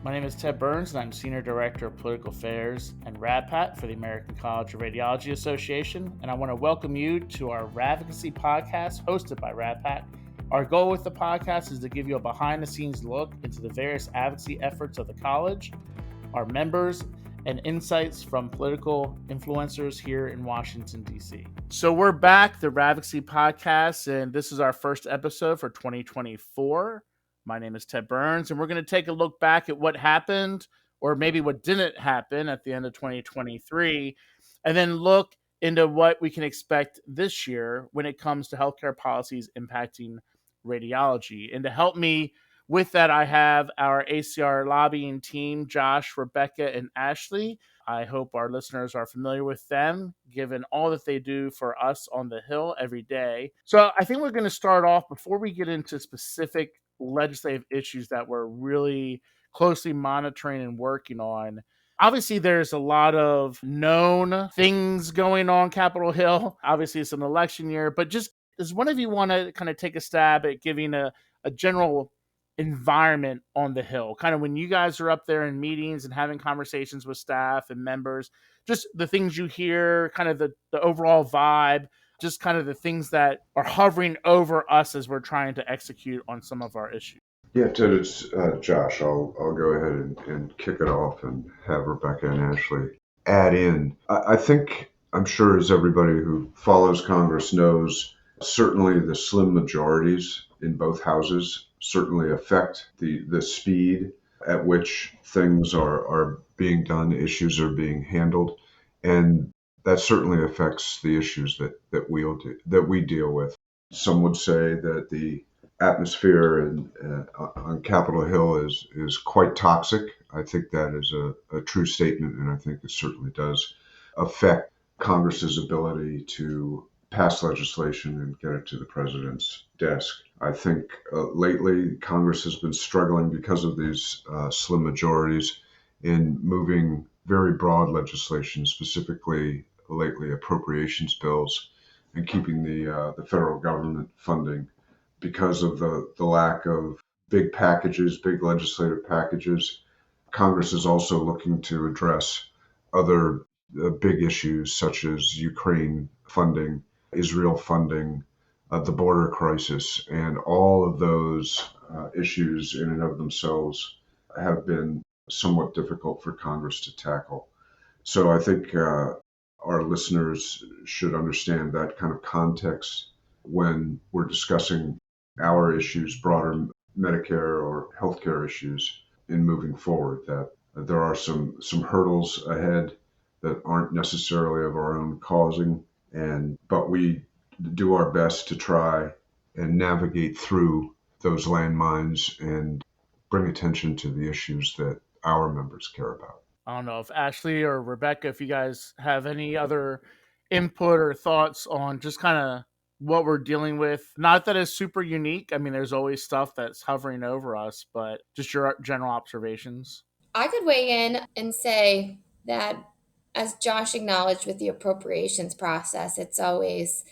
My name is Ted Burns, and I'm Senior Director of Political Affairs and RADPAC for the American College of Radiology Association, and I want to welcome you to our Radvocacy podcast hosted by RADPAC. Our goal with the podcast is to give you a behind-the-scenes look into the various advocacy efforts of the college, our members, and insights from political influencers here in Washington, D.C. So we're back, the Radvocacy podcast, and this is our first episode for 2024. My name is Ted Burns, and we're going to take a look back at what happened, or maybe what didn't happen at the end of 2023, and then look into what we can expect this year when it comes to healthcare policies impacting radiology. And to help me with that, I have our ACR lobbying team, Josh, Rebecca, and Ashley. I hope our listeners are familiar with them, given all that they do for us on the Hill every day. So I think we're going to start off, before we get into specific legislative issues that we're really closely monitoring and working on. Obviously, there's a lot of known things going on Capitol Hill. Obviously, it's an election year, but just does one of you want to kind of take a stab at giving a general environment on the Hill, kind of when you guys are up there in meetings and having conversations with staff and members, just the things you hear, kind of the overall vibe, just kind of the things that are hovering over us as we're trying to execute on some of our issues. Yeah, Ted, it's Josh. I'll go ahead and kick it off and have Rebecca and Ashley add in. I think, I'm sure as everybody who follows Congress knows, certainly the slim majorities in both houses certainly affect the speed at which things are being done, issues are being handled, and that certainly affects the issues that we deal with. Some would say that the atmosphere on Capitol Hill is quite toxic. I think that is a true statement, and I think it certainly does affect Congress's ability to pass legislation and get it to the president's desk. I think lately Congress has been struggling because of these slim majorities in moving very broad legislation, specifically lately appropriations bills, and keeping the federal government funding because of the lack of big packages, big legislative packages. Congress is also looking to address other big issues such as Ukraine funding, Israel funding, the border crisis, and all of those issues in and of themselves have been somewhat difficult for Congress to tackle. So I think our listeners should understand that kind of context when we're discussing our issues, broader Medicare or healthcare issues in moving forward, that there are some hurdles ahead that aren't necessarily of our own causing, but we do our best to try and navigate through those landmines and bring attention to the issues that our members care about. I don't know if Ashley or Rebecca, if you guys have any other input or thoughts on just kind of what we're dealing with. Not that it's super unique. I mean, there's always stuff that's hovering over us, but just your general observations. I could weigh in and say that, as Josh acknowledged with the appropriations process, it's always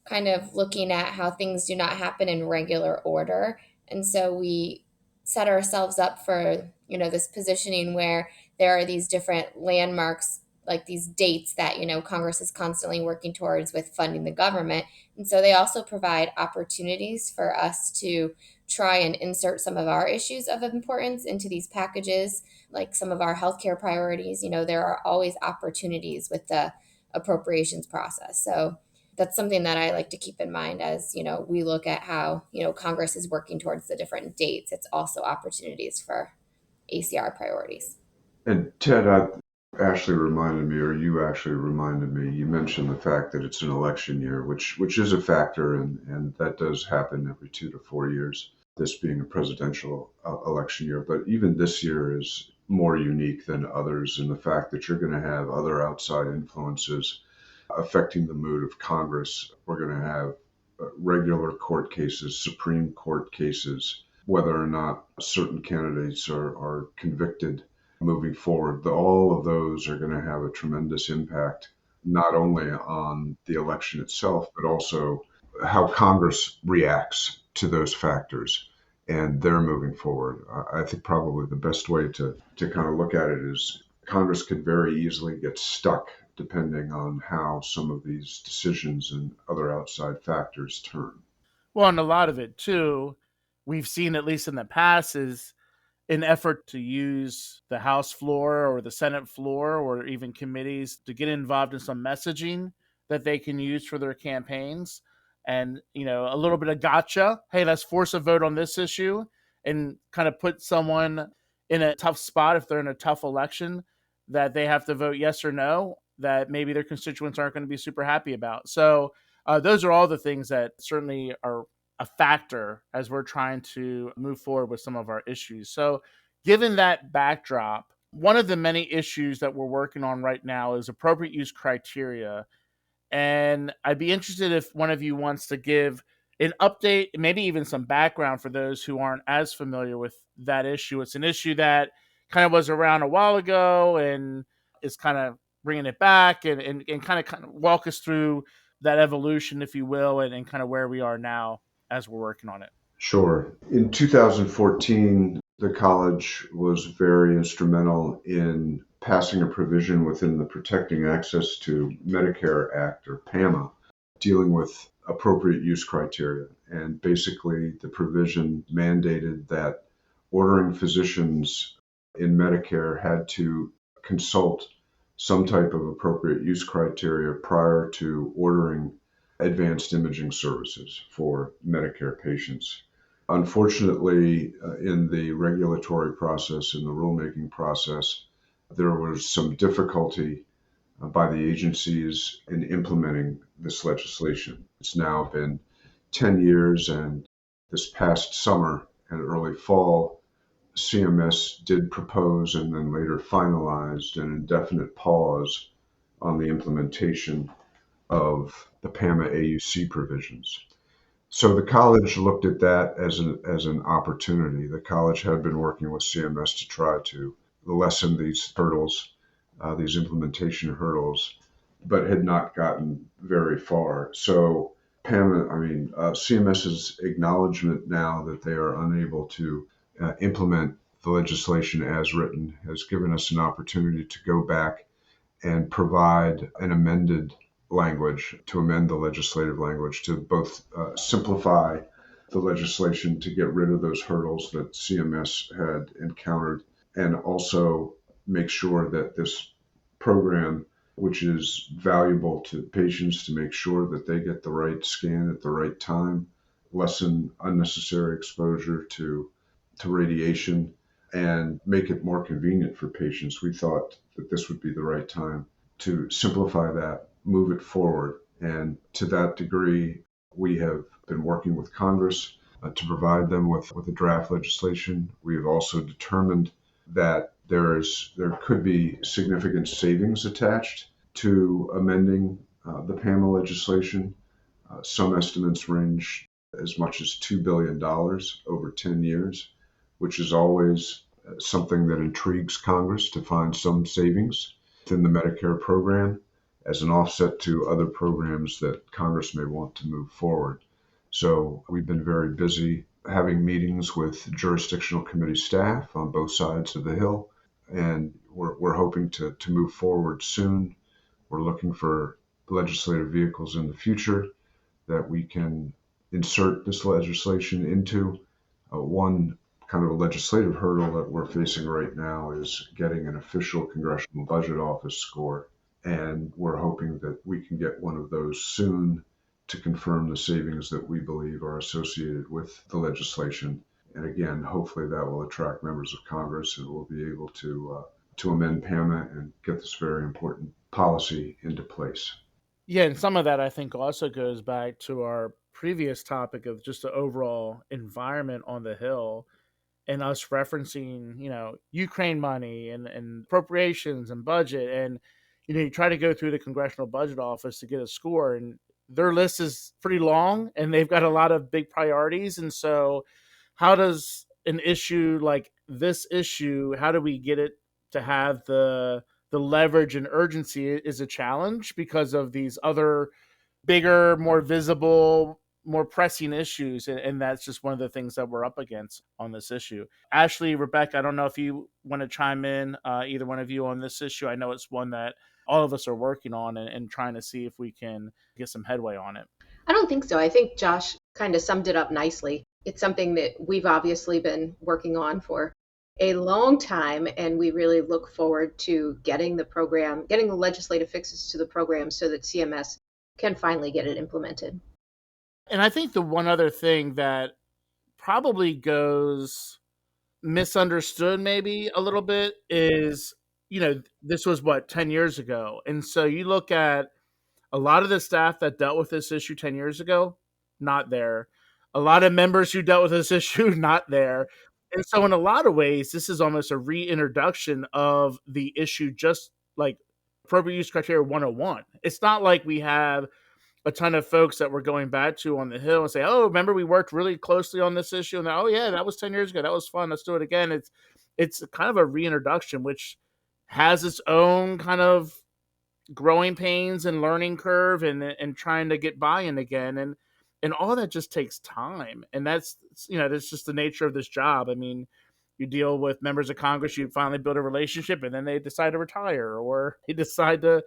kind of looking at how things do not happen in regular order. And so we set ourselves up for, this positioning where there are these different landmarks, like these dates that, Congress is constantly working towards with funding the government. And so they also provide opportunities for us to try and insert some of our issues of importance into these packages, like some of our healthcare priorities. There are always opportunities with the appropriations process. So that's something that I like to keep in mind as, we look at how, Congress is working towards the different dates. It's also opportunities for ACR priorities. And Ted, Ashley reminded me, or you actually reminded me, you mentioned the fact that it's an election year, which is a factor, and that does happen every 2 to 4 years, this being a presidential election year. But even this year is more unique than others in the fact that you're going to have other outside influences affecting the mood of Congress. We're going to have regular court cases, Supreme Court cases, whether or not certain candidates are convicted moving forward. All of those are going to have a tremendous impact, not only on the election itself, but also how Congress reacts to those factors. and they're moving forward. I think probably the best way to kind of look at it is Congress could very easily get stuck depending on how some of these decisions and other outside factors turn. Well, and a lot of it too, we've seen at least in the past is an effort to use the House floor or the Senate floor or even committees to get involved in some messaging that they can use for their campaigns. And, a little bit of gotcha. Hey, let's force a vote on this issue and kind of put someone in a tough spot if they're in a tough election that they have to vote yes or no, that maybe their constituents aren't going to be super happy about. So, those are all the things that certainly are a factor as we're trying to move forward with some of our issues. So, given that backdrop, one of the many issues that we're working on right now is appropriate use criteria. And I'd be interested if one of you wants to give an update, maybe even some background for those who aren't as familiar with that issue. It's an issue that kind of was around a while ago and is kind of bringing it back and kind of walk us through that evolution, if you will, and kind of where we are now as we're working on it. Sure. In 2014, the college was very instrumental in passing a provision within the Protecting Access to Medicare Act, or PAMA, dealing with appropriate use criteria. And basically, the provision mandated that ordering physicians in Medicare had to consult some type of appropriate use criteria prior to ordering advanced imaging services for Medicare patients. Unfortunately, in the regulatory process, in the rulemaking process, there was some difficulty by the agencies in implementing this legislation. It's now been 10 years, and this past summer and early fall, CMS did propose and then later finalized an indefinite pause on the implementation of the PAMA AUC provisions. So the college looked at that as an opportunity. The college had been working with CMS to try to lessen these hurdles, these implementation hurdles, but had not gotten very far. So CMS's acknowledgement now that they are unable to implement the legislation as written has given us an opportunity to go back and provide an amended language, to amend the legislative language to both simplify the legislation to get rid of those hurdles that CMS had encountered, and also make sure that this program, which is valuable to patients to make sure that they get the right scan at the right time, lessen unnecessary exposure to radiation, and make it more convenient for patients. We thought that this would be the right time to simplify that, move it forward. And to that degree, we have been working with Congress to provide them with a draft legislation. We have also determined that there could be significant savings attached to amending the PAMA legislation. Some estimates range as much as $2 billion over 10 years, which is always something that intrigues Congress, to find some savings within the Medicare program as an offset to other programs that Congress may want to move forward. So we've been very busy having meetings with jurisdictional committee staff on both sides of the Hill, and we're hoping to move forward soon. We're looking for legislative vehicles in the future that we can insert this legislation into. One kind of a legislative hurdle that we're facing right now is getting an official Congressional Budget Office score, and we're hoping that we can get one of those soon to confirm the savings that we believe are associated with the legislation. And again, hopefully that will attract members of Congress, and we'll be able to amend PAMA and get this very important policy into place. Yeah, and some of that I think also goes back to our previous topic of just the overall environment on the Hill, and us referencing, Ukraine money and appropriations and budget. And, you try to go through the Congressional Budget Office to get a score, and their list is pretty long and they've got a lot of big priorities. And so, how does an issue like this issue, how do we get it to have the leverage and urgency is a challenge because of these other bigger, more visible, more pressing issues, and that's just one of the things that we're up against on this issue. Ashley, Rebecca, I don't know if you want to chime in, either one of you, on this issue. I know it's one that all of us are working on and trying to see if we can get some headway on it. I don't think so. I think Josh kind of summed it up nicely. It's something that we've obviously been working on for a long time, and we really look forward to getting the legislative fixes to the program so that CMS can finally get it implemented. And I think the one other thing that probably goes misunderstood maybe a little bit is, this was 10 years ago. And so you look at a lot of the staff that dealt with this issue 10 years ago, not there. A lot of members who dealt with this issue, not there. And so in a lot of ways, this is almost a reintroduction of the issue, just like appropriate use criteria 101. It's not like we have a ton of folks that we're going back to on the Hill and say, oh, remember we worked really closely on this issue, and oh yeah, that was 10 years ago, that was fun, let's do it again. It's kind of a reintroduction, which has its own kind of growing pains and learning curve, and trying to get buy-in again, and all that just takes time. And that's just the nature of this job. I mean, you deal with members of Congress, you finally build a relationship, and then they decide to retire, or they decide to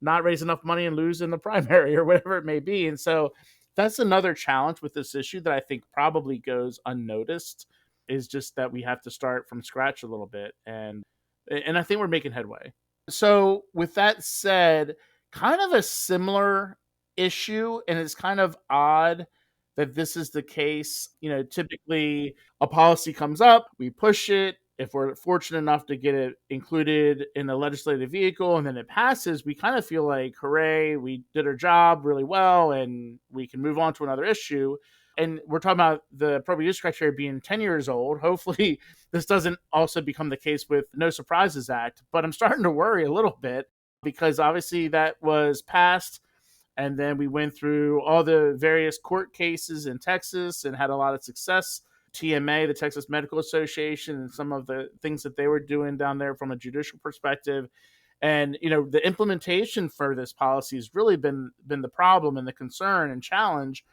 not raise enough money and lose in the primary, or whatever it may be. And so that's another challenge with this issue that I think probably goes unnoticed, is just that we have to start from scratch a little bit. And I think we're making headway. So with that said, kind of a similar issue, and it's kind of odd that this is the case. Typically a policy comes up, we push it. If we're fortunate enough to get it included in a legislative vehicle and then it passes, we kind of feel like, hooray, we did our job really well and we can move on to another issue. And we're talking about the appropriate use criteria being 10 years old. Hopefully this doesn't also become the case with No Surprises Act, but I'm starting to worry a little bit, because obviously that was passed, and then we went through all the various court cases in Texas and had a lot of success. TMA, the Texas Medical Association, and some of the things that they were doing down there from a judicial perspective. And, the implementation for this policy has really been the problem and the concern and challenge.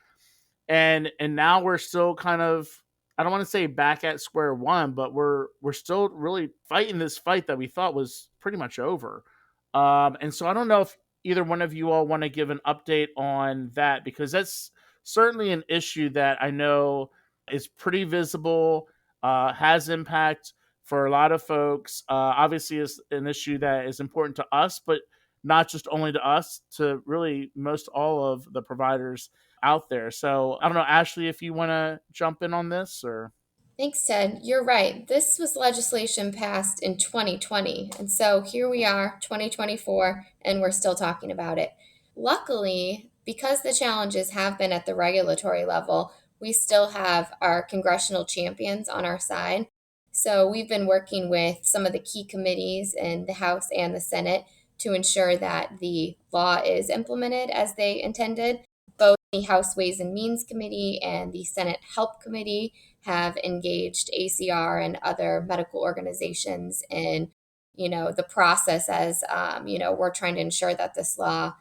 And now we're still kind of, I don't want to say back at square one, but we're still really fighting this fight that we thought was pretty much over. And so I don't know if either one of you all want to give an update on that, because that's certainly an issue that I know is pretty visible, has impact for a lot of folks. Obviously, is an issue that is important to us, but not just only to us, to really most all of the providers out there. So I don't know, Ashley, if you want to jump in on this, or... Thanks, Ted. You're right. This was legislation passed in 2020. And so here we are, 2024, and we're still talking about it. Luckily, because the challenges have been at the regulatory level, we still have our congressional champions on our side. So we've been working with some of the key committees in the House and the Senate to ensure that the law is implemented as they intended. Both the House Ways and Means Committee and the Senate Help Committee have engaged ACR and other medical organizations in, the process as, we're trying to ensure that this law,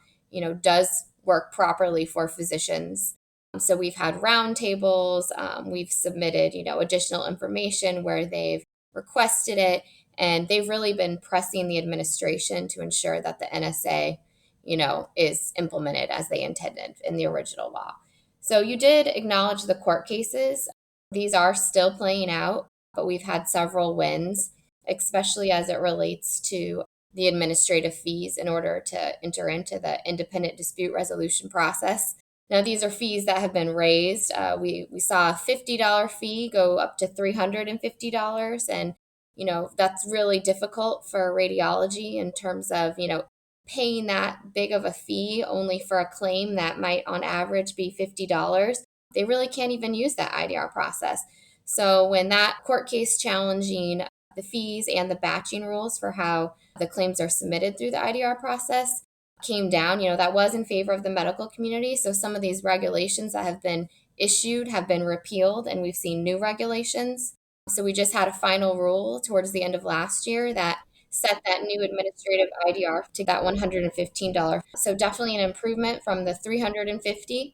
does work properly for physicians. So we've had roundtables, we've submitted, additional information where they've requested it, and they've really been pressing the administration to ensure that the NSA, is implemented as they intended in the original law. So you did acknowledge the court cases. These are still playing out, but we've had several wins, especially as it relates to the administrative fees in order to enter into the independent dispute resolution process. Now, these are fees that have been raised. We saw a $50 fee go up to $350. And, that's really difficult for radiology in terms of, paying that big of a fee only for a claim that might on average be $50. They really can't even use that IDR process. So when that court case challenging the fees and the batching rules for how the claims are submitted through the IDR process came down, that was in favor of the medical community. So some of these regulations that have been issued have been repealed, and we've seen new regulations. So we just had a final rule towards the end of last year that set that new administrative IDR to that $115. So definitely an improvement from the $350.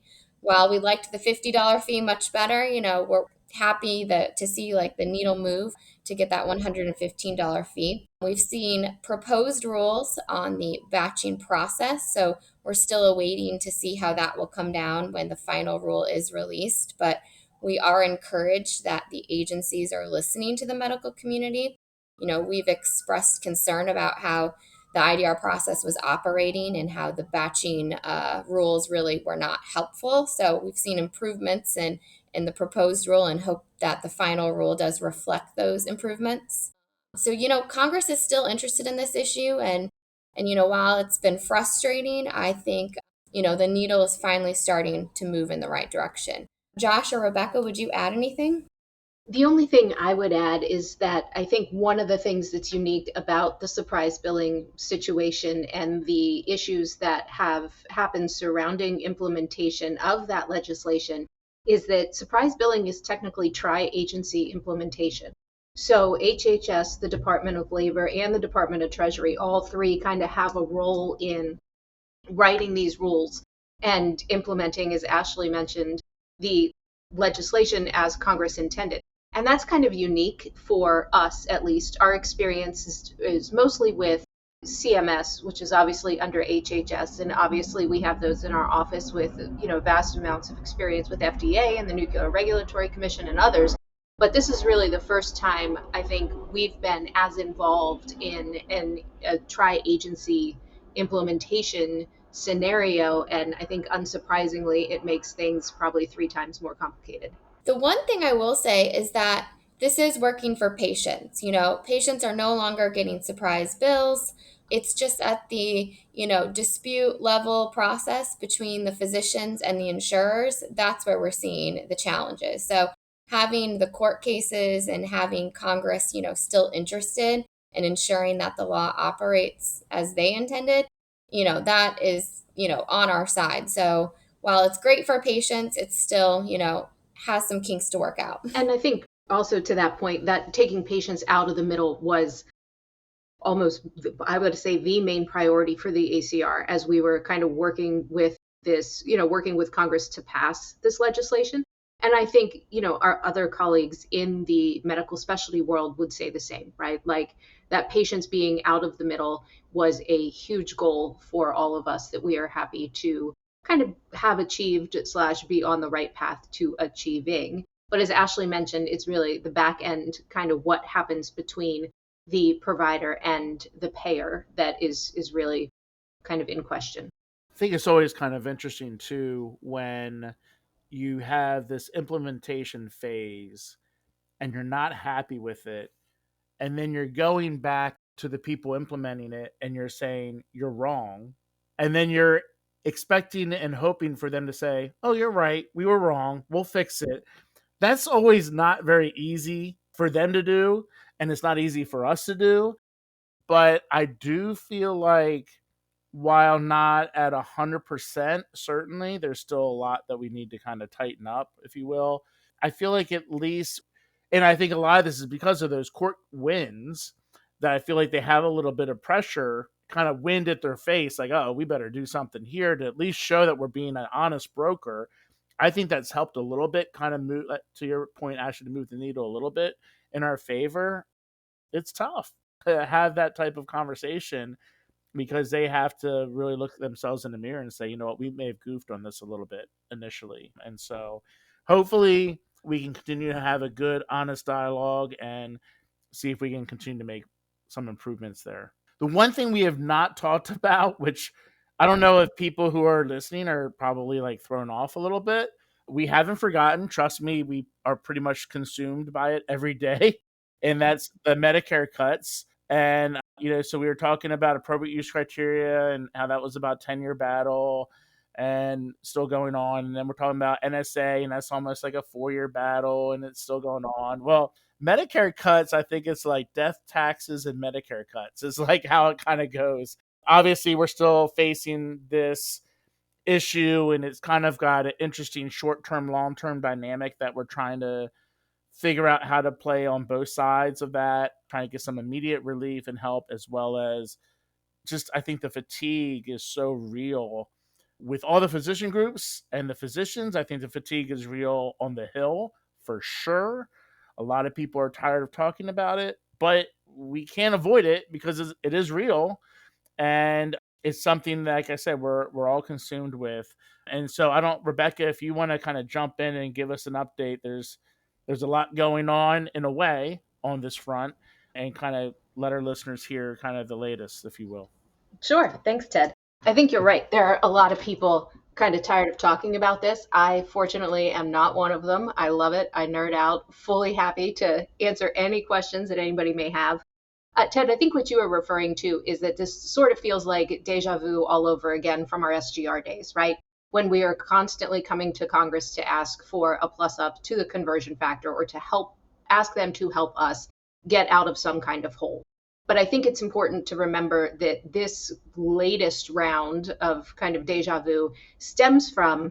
while we liked the $50 fee much better, we're happy to see like the needle move to get that $115 fee. We've seen proposed rules on the batching process, so we're still awaiting to see how that will come down when the final rule is released. But we are encouraged that the agencies are listening to the medical community. We've expressed concern about how the IDR process was operating and how the batching rules really were not helpful. So we've seen improvements in the proposed rule and hope that the final rule does reflect those improvements. So, Congress is still interested in this issue. And while it's been frustrating, I think, the needle is finally starting to move in the right direction. Josh or Rebecca, would you add anything? The only thing I would add is that I think one of the things that's unique about the surprise billing situation and the issues that have happened surrounding implementation of that legislation is that surprise billing is technically tri-agency implementation. So HHS, the Department of Labor, and the Department of Treasury, all three kind of have a role in writing these rules and implementing, as Ashley mentioned, the legislation as Congress intended. And that's kind of unique for us, at least. Our experience is mostly with CMS, which is obviously under HHS, and obviously we have those in our office with vast amounts of experience with FDA and the Nuclear Regulatory Commission and others. But this is really the first time I think we've been as involved in a tri-agency implementation scenario, and I think unsurprisingly, it makes things probably 3 times more complicated. The one thing I will say is that this is working for patients. Patients are no longer getting surprise bills. It's just at the, dispute level process between the physicians and the insurers. That's where we're seeing the challenges. So having the court cases and having Congress, still interested in ensuring that the law operates as they intended, that is, on our side. So while it's great for patients, it's still, has some kinks to work out. And I think also to that point, that taking patients out of the middle was almost, I would say, the main priority for the ACR as we were kind of working with this, working with Congress to pass this legislation. And I think, our other colleagues in the medical specialty world would say the same, right? Like that patients being out of the middle was a huge goal for all of us that we are happy to kind of have achieved / be on the right path to achieving. But as Ashley mentioned, it's really the back end, kind of what happens between the provider and the payer that is really kind of in question. I think it's always kind of interesting too when you have this implementation phase and you're not happy with it, and then you're going back to the people implementing it and you're saying you're wrong, and then you're expecting and hoping for them to say, oh, you're right, we were wrong, we'll fix it. That's always not very easy for them to do, and it's not easy for us to do. But I do feel like while not at 100%, certainly there's still a lot that we need to kind of tighten up, if you will. I feel like at least, and I think a lot of this is because of those court wins, that I feel like they have a little bit of pressure, kind of wind at their face, like, oh, we better do something here to at least show that we're being an honest broker. I think that's helped a little bit, kind of move, to your point, Ashley, to move the needle a little bit in our favor. It's tough to have that type of conversation because they have to really look at themselves in the mirror and say, you know what, we may have goofed on this a little bit initially. And so hopefully we can continue to have a good, honest dialogue and see if we can continue to make some improvements there. The one thing we have not talked about, which I don't know if people who are listening are probably like thrown off a little bit, we haven't forgotten. Trust me, we are pretty much consumed by it every day. And that's the Medicare cuts. And, so we were talking about appropriate use criteria and how that was about 10-year battle and still going on. And then we're talking about NSA, and that's almost like a 4-year battle, and it's still going on. Well, Medicare cuts, I think it's like death taxes and Medicare cuts is like how it kind of goes. Obviously, we're still facing this issue, and it's kind of got an interesting short-term, long-term dynamic that we're trying to figure out how to play on both sides of that, trying to get some immediate relief and help, as well as just, I think the fatigue is so real with all the physician groups and the physicians, I think the fatigue is real on the Hill for sure. A lot of people are tired of talking about it, but we can't avoid it because it is real. And it's something that, like I said, we're all consumed with. And so I don't, Rebecca, if you want to kind of jump in and give us an update, there's a lot going on in a way on this front, and kind of let our listeners hear kind of the latest, if you will. Sure. Thanks, Ted. I think you're right. There are a lot of people kind of tired of talking about this. I fortunately am not one of them. I love it. I nerd out, fully happy to answer any questions that anybody may have. Ted, I think what you are referring to is that this sort of feels like deja vu all over again from our SGR days, right? When we are constantly coming to Congress to ask for a plus up to the conversion factor, or to ask them to help us get out of some kind of hole. But I think it's important to remember that this latest round of kind of deja vu stems from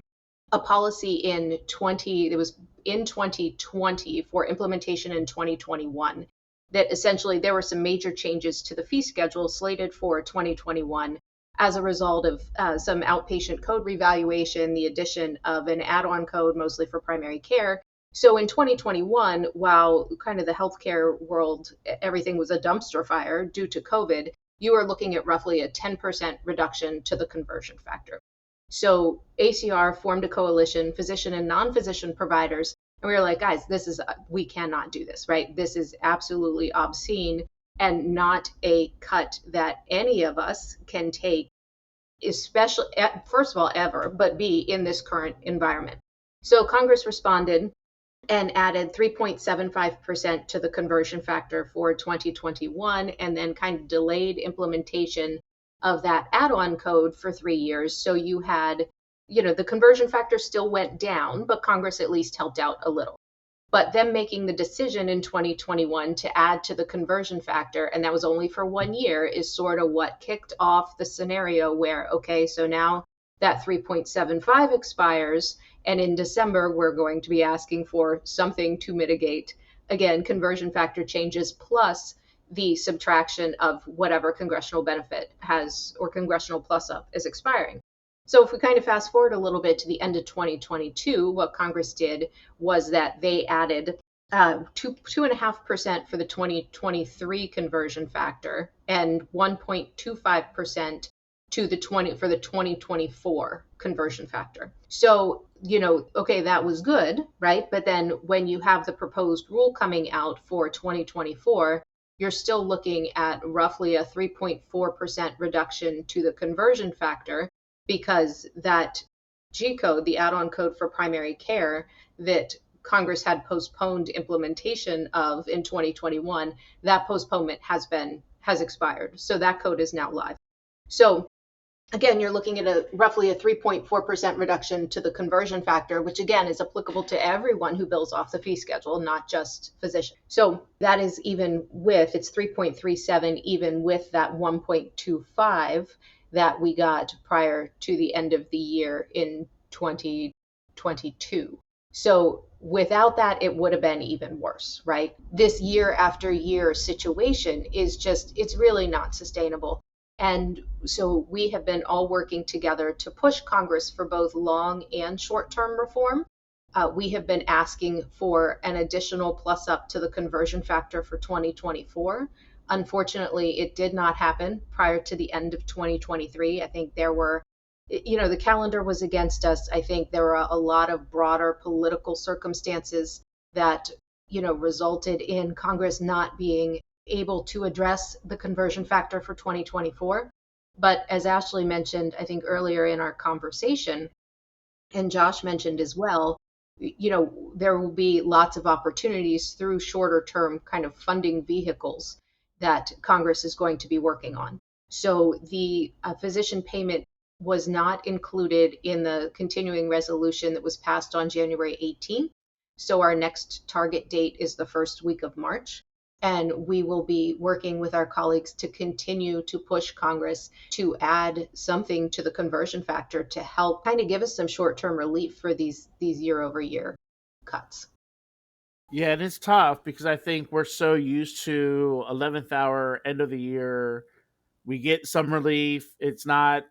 a policy in 2020 for implementation in 2021, that essentially there were some major changes to the fee schedule slated for 2021 as a result of some outpatient code revaluation, the addition of an add-on code mostly for primary care. So in 2021, while kind of the healthcare world, everything was a dumpster fire due to COVID, you are looking at roughly a 10% reduction to the conversion factor. So ACR formed a coalition, physician and non-physician providers, and we were like, guys, we cannot do this, right? This is absolutely obscene and not a cut that any of us can take, especially, first of all, ever, but B, in this current environment. So Congress responded and added 3.75% to the conversion factor for 2021, and then kind of delayed implementation of that add-on code for 3 years. So you had, the conversion factor still went down, but Congress at least helped out a little. But them making the decision in 2021 to add to the conversion factor, and that was only for 1 year, is sort of what kicked off the scenario where, okay, so now that 3.75 expires, and in December, we're going to be asking for something to mitigate, again, conversion factor changes plus the subtraction of whatever congressional benefit has, or congressional plus up is expiring. So if we kind of fast forward a little bit to the end of 2022, what Congress did was that they added 2.5% for the 2023 conversion factor and 1.25% for the 2024 conversion factor. So, okay, that was good, right? But then when you have the proposed rule coming out for 2024, you're still looking at roughly a 3.4% reduction to the conversion factor, because that G code, the add-on code for primary care that Congress had postponed implementation of in 2021, that postponement has expired. So that code is now live. So again, you're looking at roughly a 3.4% reduction to the conversion factor, which again is applicable to everyone who bills off the fee schedule, not just physicians. So that is it's 3.37, even with that 1.25 that we got prior to the end of the year in 2022. So without that, it would have been even worse, right? This year after year situation it's really not sustainable. And so we have been all working together to push Congress for both long and short-term reform. We have been asking for an additional plus up to the conversion factor for 2024. Unfortunately, it did not happen prior to the end of 2023. I think there were, the calendar was against us. I think there were a lot of broader political circumstances that, resulted in Congress not being able to address the conversion factor for 2024. But as Ashley mentioned, I think earlier in our conversation, and Josh mentioned as well, there will be lots of opportunities through shorter term kind of funding vehicles that Congress is going to be working on. So the physician payment was not included in the continuing resolution that was passed on January 18th. So our next target date is the first week of March. And we will be working with our colleagues to continue to push Congress to add something to the conversion factor to help kind of give us some short-term relief for these year-over-year cuts. Yeah, it is tough because I think we're so used to 11th hour, end of the year. We get some relief. It's not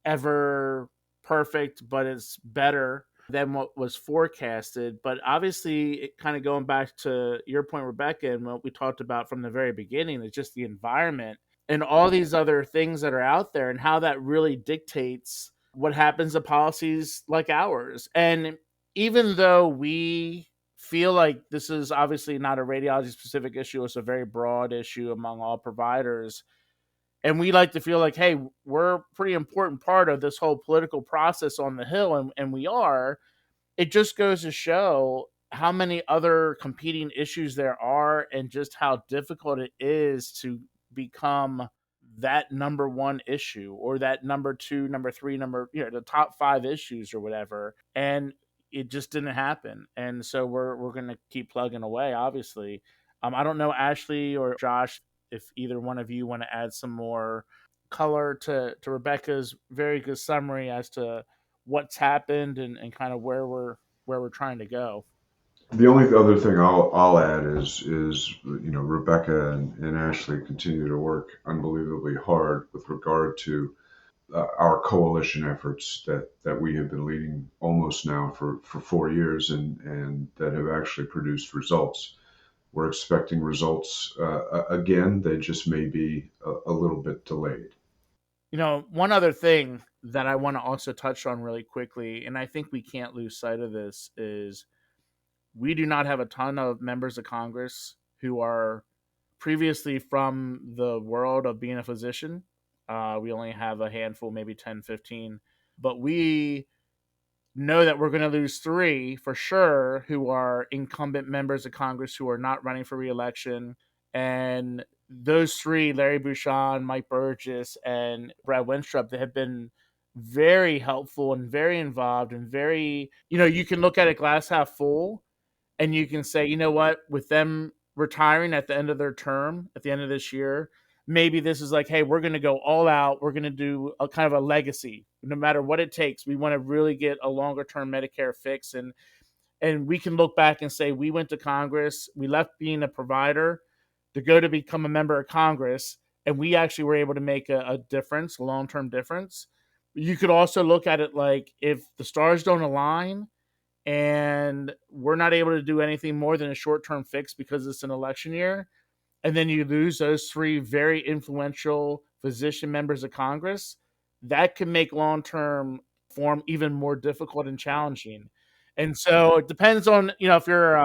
ever perfect, but it's better than what was forecasted. But obviously, it kind of going back to your point, Rebecca, and what we talked about from the very beginning, is just the environment and all these other things that are out there and how that really dictates what happens to policies like ours. And even though we feel like this is obviously not a radiology specific issue, it's a very broad issue among all providers, and we like to feel like, hey, we're a pretty important part of this whole political process on the Hill, and we are. It just goes to show how many other competing issues there are and just how difficult it is to become that number one issue or that number two, number three, the top five issues or whatever. And it just didn't happen. And so we're going to keep plugging away, obviously. I don't know, Ashley or Josh, if either one of you want to add some more color to Rebecca's very good summary as to what's happened and kind of where we're trying to go. The only other thing I'll add is Rebecca and Ashley continue to work unbelievably hard with regard to our coalition efforts that we have been leading almost now for 4 years and that have actually produced results. We're expecting results again. They just may be a little bit delayed. One other thing that I want to also touch on really quickly, and I think we can't lose sight of this, is we do not have a ton of members of Congress who are previously from the world of being a physician. We only have a handful, maybe 10, 15. But we know that we're going to lose three for sure who are incumbent members of Congress who are not running for reelection. And those three, Larry Bouchon, Mike Burgess, and Brad Winstrup, they have been very helpful and very involved and very, you can look at it glass half full and you can say, you know what, with them retiring at the end of their term, at the end of this year, maybe this is like, hey, we're going to go all out. We're going to do a kind of a legacy, no matter what it takes. We want to really get a longer term Medicare fix. And we can look back and say, we went to Congress, we left being a provider to go to become a member of Congress. And we actually were able to make a difference, a long-term difference. You could also look at it like if the stars don't align and we're not able to do anything more than a short-term fix because it's an election year, and then you lose those three very influential physician members of Congress, that can make long-term reform even more difficult and challenging. And so it depends on, if you're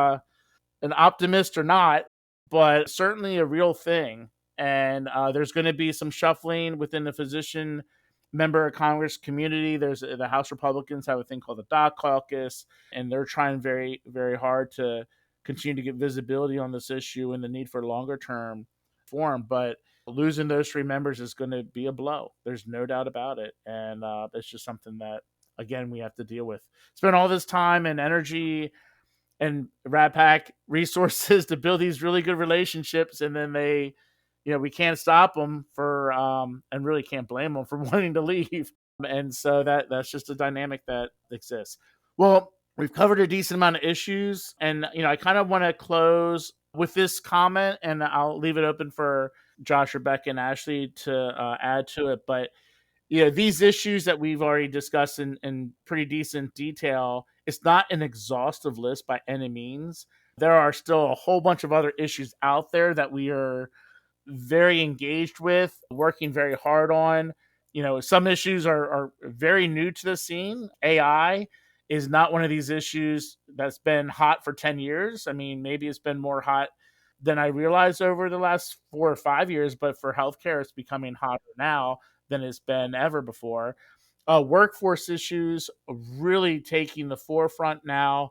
an optimist or not, but certainly a real thing. And there's going to be some shuffling within the physician member of Congress community. There's the House Republicans have a thing called the Doc Caucus, and they're trying very, very hard to continue to get visibility on this issue and the need for longer term reform. But losing those three members is going to be a blow. There's no doubt about it. And it's just something that, again, we have to deal with. Spend all this time and energy and RADPAC resources to build these really good relationships, and then they, we can't stop them for, and really can't blame them for wanting to leave. And so that's just a dynamic that exists. Well, we've covered a decent amount of issues, and I kind of want to close with this comment, and I'll leave it open for Josh, Rebecca, and Ashley to add to it. But these issues that we've already discussed in pretty decent detail, it's not an exhaustive list by any means. There are still a whole bunch of other issues out there that we are very engaged with, working very hard on. Some issues are very new to the scene. AI is not one of these issues that's been hot for 10 years. I mean, maybe it's been more hot than I realized over the last 4 or 5 years, but for healthcare, it's becoming hotter now than it's been ever before. Workforce issues really taking the forefront now.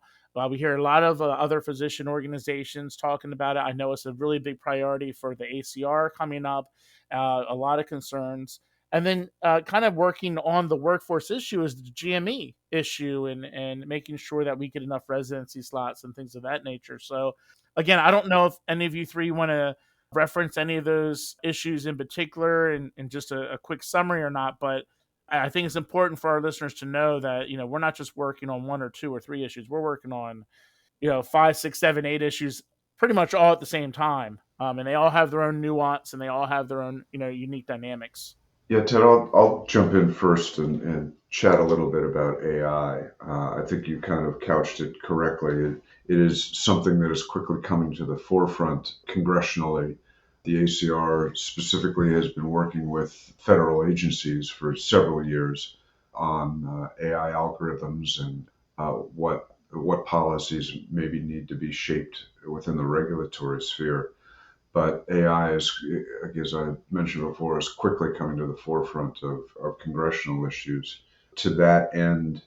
We hear a lot of other physician organizations talking about it. I know it's a really big priority for the ACR coming up, a lot of concerns. And then kind of working on the workforce issue is the GME issue and making sure that we get enough residency slots and things of that nature. So, again, I don't know if any of you three want to reference any of those issues in particular and just a quick summary or not, but I think it's important for our listeners to know that, we're not just working on 1 or 2 or 3 issues. We're working on, 5, 6, 7, 8 issues pretty much all at the same time. And they all have their own nuance and they all have their own, unique dynamics. Yeah, Ted, I'll jump in first and chat a little bit about AI. I think you kind of couched it correctly. It is something that is quickly coming to the forefront congressionally. The ACR specifically has been working with federal agencies for several years on AI algorithms and what policies maybe need to be shaped within the regulatory sphere. But AI is, as I mentioned before, is quickly coming to the forefront of congressional issues. To that end,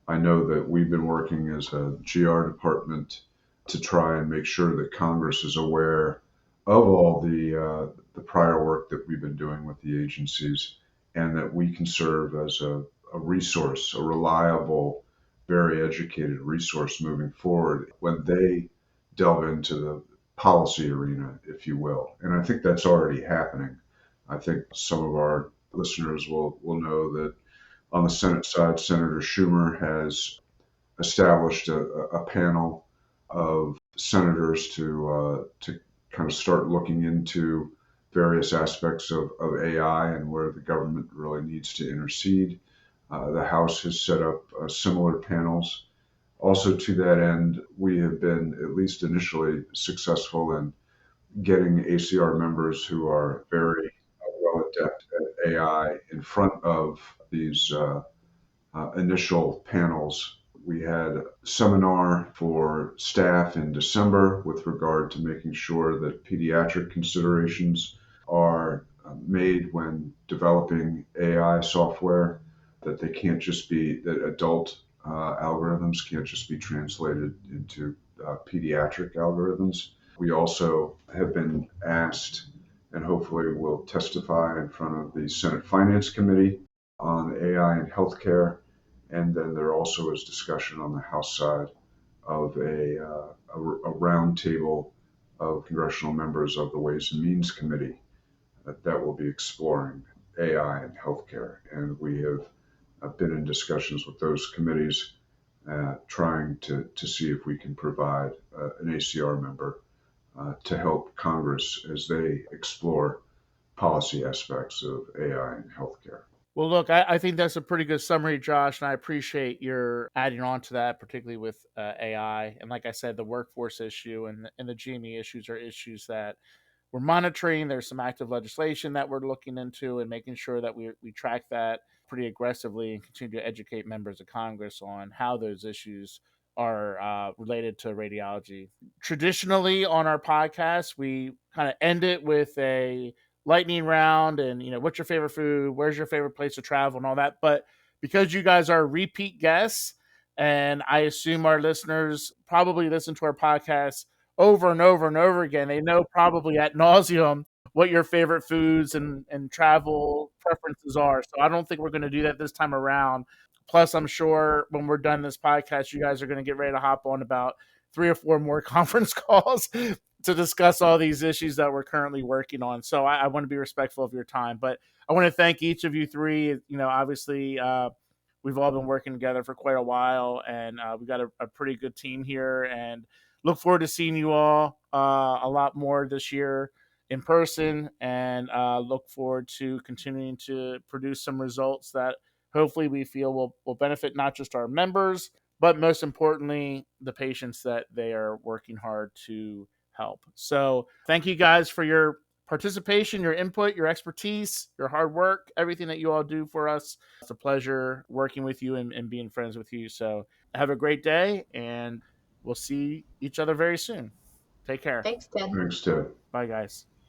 I know that we've been working as a GR department to try and make sure that Congress is aware of all the prior work that we've been doing with the agencies, and that we can serve as a resource, a reliable, very educated resource moving forward when they delve into the policy arena, if you will. And I think that's already happening. I think some of our listeners will know that on the Senate side, Senator Schumer has established a panel of senators to kind of start looking into various aspects of AI and where the government really needs to intercede. The House has set up similar panels. Also, to that end, we have been at least initially successful in getting ACR members who are very well adept at AI in front of these initial panels. We had a seminar for staff in December with regard to making sure that pediatric considerations are made when developing AI software, that they can't just be, that adult algorithms can't just be translated into pediatric algorithms. We also have been asked, and hopefully will testify in front of the Senate Finance Committee on AI and healthcare. And then there also is discussion on the House side of a roundtable of congressional members of the Ways and Means Committee that will be exploring AI and healthcare. And we have been in discussions with those committees, trying to see if we can provide an ACR member to help Congress as they explore policy aspects of AI and healthcare. Well, look, I think that's a pretty good summary, Josh, and I appreciate your adding on to that, particularly with AI. And like I said, the workforce issue and the GME issues are issues that we're monitoring. There's some active legislation that we're looking into and making sure that we track that pretty aggressively and continue to educate members of Congress on how those issues are related to radiology. Traditionally, on our podcast, we kind of end it with a lightning round and, what's your favorite food, where's your favorite place to travel, and all that. But because you guys are repeat guests, and I assume our listeners probably listen to our podcast over and over and over again. They know probably at nauseum what your favorite foods and travel preferences are. So I don't think we're going to do that this time around. Plus, I'm sure when we're done this podcast, you guys are going to get ready to hop on about 3 or 4 more conference calls to discuss all these issues that we're currently working on. So I want to be respectful of your time, but I want to thank each of you three. Obviously, we've all been working together for quite a while, and we've got a pretty good team here, and look forward to seeing you all a lot more this year in person, and look forward to continuing to produce some results that hopefully we feel will benefit not just our members, but most importantly, the patients that they are working hard to help. So thank you guys for your participation, your input, your expertise, your hard work, everything that you all do for us. It's a pleasure working with you and being friends with you. So have a great day, and we'll see each other very soon. Take care. Thanks, Ted. Thanks, Ted. Bye, guys.